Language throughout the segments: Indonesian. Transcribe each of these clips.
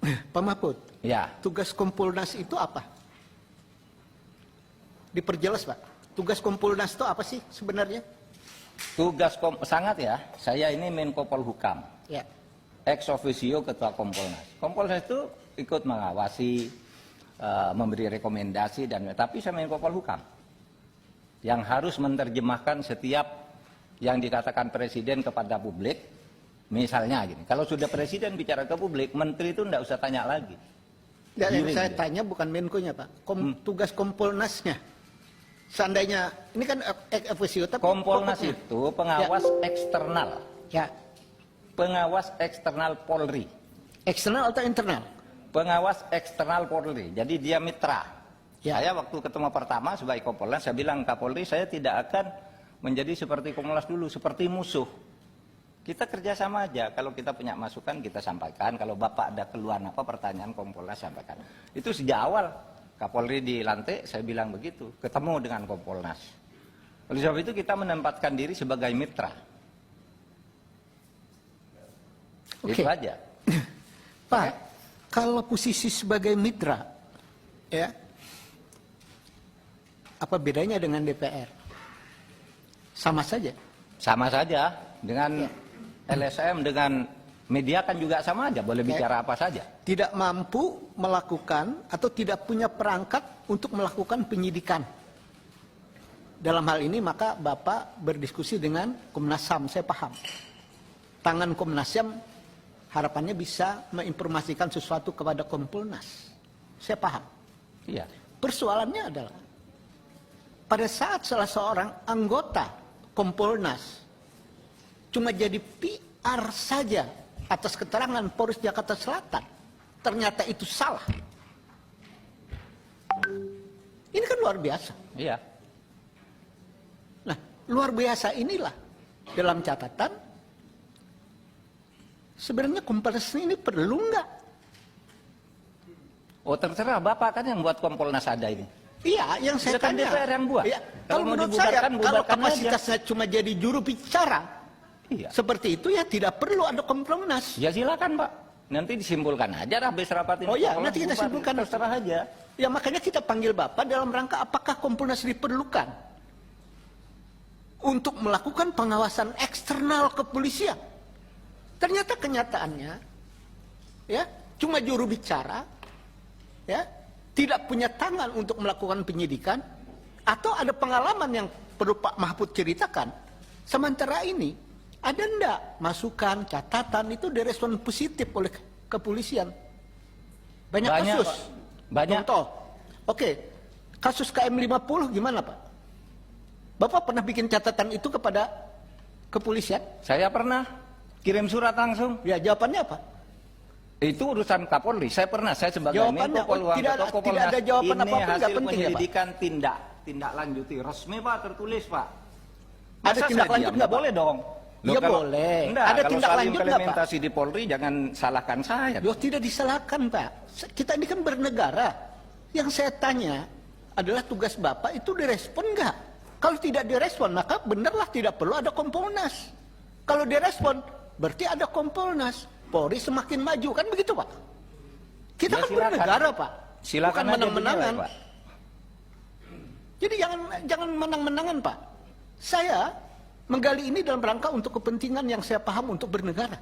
Pak Mahfud, Ya, tugas Kompolnas itu apa? Diperjelas, Pak. Tugas Kompolnas itu apa sih sebenarnya? sangat ya. Saya ini Menko Polhukam, Ya. ex officio Ketua Kompolnas. Kompolnas itu ikut mengawasi, memberi rekomendasi tapi saya Menko Polhukam yang harus menerjemahkan setiap yang dikatakan Presiden kepada publik. Misalnya gini, kalau sudah Presiden bicara ke publik, Menteri itu tidak usah tanya lagi. Dan yang saya tanya bukan Menko-nya, Pak. Tugas Kompolnasnya. Seandainya, ini kan ex officio, tapi Kompolnas itu pengawas eksternal. Ya. Pengawas eksternal Polri. Eksternal atau internal? Pengawas eksternal Polri. Jadi dia mitra. Ya. Saya waktu ketemu pertama sebagai Kompolnas, saya bilang Kapolri saya tidak akan menjadi seperti Kompolnas dulu, seperti musuh. Kita kerjasama aja. Kalau kita punya masukan kita sampaikan. Kalau Bapak ada keluhan apa pertanyaan Kompolnas sampaikan. Itu sejak awal Kapolri dilantik saya bilang begitu. Ketemu dengan Kompolnas. Oleh sebab itu kita menempatkan diri sebagai mitra. Oke. Itu aja. Pak, kalau posisi sebagai mitra, ya, apa bedanya dengan DPR? Sama saja. Sama saja dengan LSM, dengan media kan juga sama aja, boleh bicara apa saja. Tidak mampu melakukan atau tidak punya perangkat untuk melakukan penyidikan. Dalam hal ini maka Bapak berdiskusi dengan Komnas HAM, saya paham. Tangan Komnas HAM harapannya bisa menginformasikan sesuatu kepada Kompolnas. Saya paham. Iya. Persoalannya adalah pada saat salah seorang anggota Kompolnas cuma jadi PR saja atas keterangan Polres Jakarta Selatan, ternyata itu salah. Ini kan luar biasa. Iya. Nah, luar biasa inilah dalam catatan sebenarnya Kompolnas ini perlu nggak? Oh terserah, Bapak kan yang buat Kompolnas ada ini. Iya, yang saya Kan tanya. DPR yang buat. Ya, Kalau mau menurut saya, dibubarkan, kalau bubarkan kapasitasnya cuma jadi juru bicara, Iya. seperti itu ya tidak perlu ada Kompolnas. Ya silakan Pak. Nanti disimpulkan aja habis rapat ini. Oh iya, Kompolnas nanti kita bubar. simpulkan. Terserah aja. Ya makanya kita panggil Bapak dalam rangka apakah Kompolnas diperlukan untuk melakukan pengawasan eksternal kepolisian. Ternyata kenyataannya ya cuma juru bicara, ya tidak punya tangan untuk melakukan penyidikan, atau ada pengalaman yang perlu Pak Mahfud ceritakan. Sementara ini ada enggak masukan, catatan itu direspon positif oleh kepolisian? Banyak kasus. Pak. Banyak. Contoh. Oke, kasus KM50 gimana Pak? Bapak pernah bikin catatan itu kepada kepolisian? Saya pernah kirim surat langsung. Ya jawabannya apa? Itu urusan Kapolri. Saya pernah, saya sebagai Jawabannya, Menko Polhukam, tidak Ketua Kompolnas, ada jawaban ini apapun, nggak hasil penting ya, Pak? penyelidikan tindak lanjuti resmi Pak, tertulis Pak. Ada Masa tindak saya lanjut diam? nggak, Pak? Boleh dong. Iya, boleh. Enggak, Ada kalau tindak saling lanjut nggak, Pak? implementasi di Polri jangan salahkan saya. Loh, tidak disalahkan Pak. Kita ini kan bernegara. Yang saya tanya adalah tugas Bapak itu direspon nggak? Kalau tidak direspon maka benarlah tidak perlu ada Kompolnas. Kalau direspon berarti ada Kompolnas. Polri semakin maju, kan begitu Pak? Kita Ya, kan silakan. bernegara Pak. Silakan bukan aja menang-menangan. dinilai, Pak. Jadi jangan menang-menangan Pak. Saya menggali ini dalam rangka untuk kepentingan yang saya paham untuk bernegara.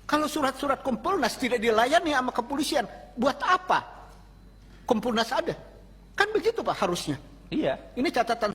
Kalau surat-surat Kompolnas tidak dilayani sama kepolisian, buat apa Kompolnas ada? Kan begitu Pak harusnya. Iya. Ini catatan